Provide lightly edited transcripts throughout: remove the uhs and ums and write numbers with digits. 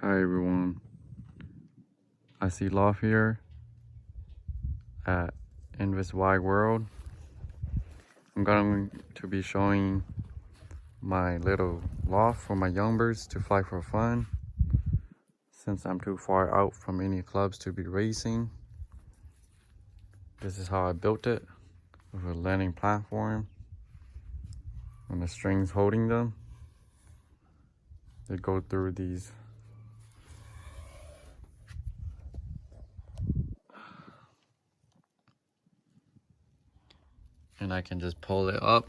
Hi everyone, I see Loft here at In This Wide World. I'm going to be showing my little loft for my young birds to fly for fun, since I'm too far out from any clubs to be racing. This is how I built it, with a landing platform and the strings holding them. They go through these and I can just pull it up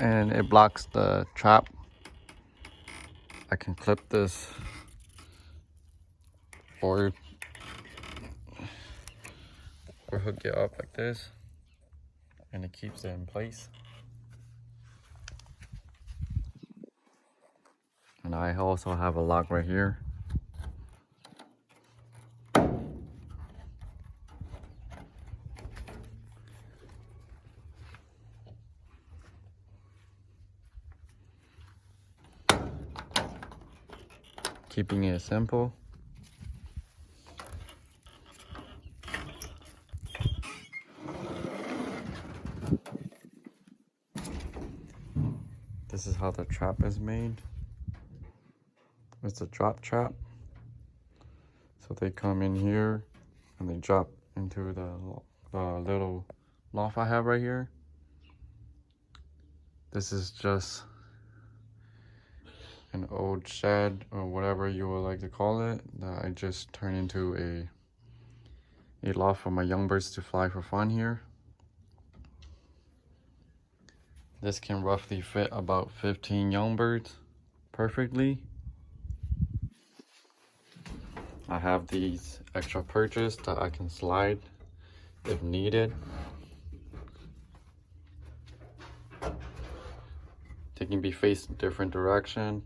and it blocks the trap. I can clip this or hook it up like this, and it keeps it in place. And I also have a lock right here. Keeping it simple. This is how the trap is made. It's a drop trap. So they come in here and they drop into the little loft I have right here. This is just an old shed or whatever you would like to call it that I just turned into a loft for my young birds to fly for fun here. This can roughly fit about 15 young birds perfectly. I have these extra perches that I can slide if needed. They can be faced in different directions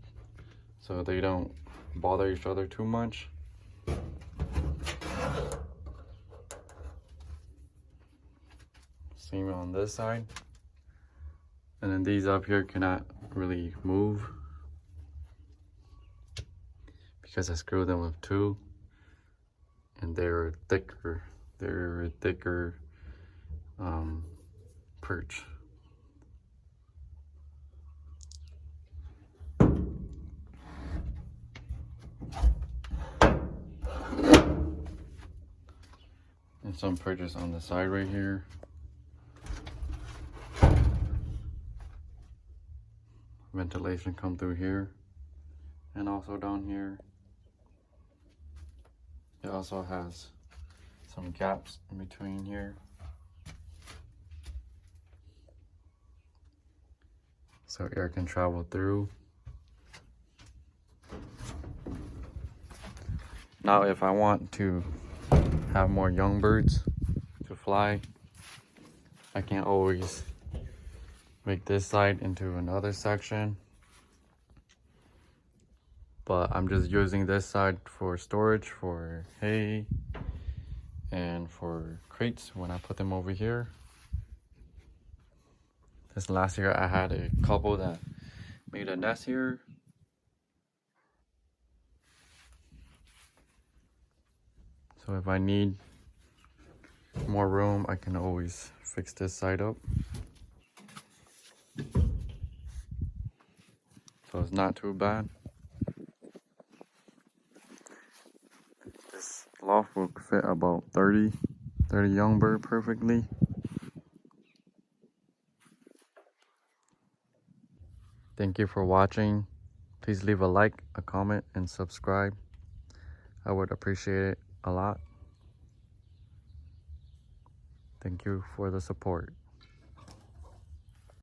so they don't bother each other too much. Same on this side. And then these up here cannot really move because I screwed them with two, and they're thicker perch. And some perches on the side right here. Ventilation come through here and also down here. It also has some gaps in between here, so air can travel through. Now if I want to have more young birds to fly, I can always make this side into another section, but I'm just using this side for storage for hay and for crates when I put them over here. This last year I had a couple that made a nest here. So if I need more room, I can always fix this side up. So it's not too bad. This loft will fit about 30 young bird perfectly. Thank you for watching. Please leave a like, a comment, and subscribe. I would appreciate it a lot. Thank you for the support.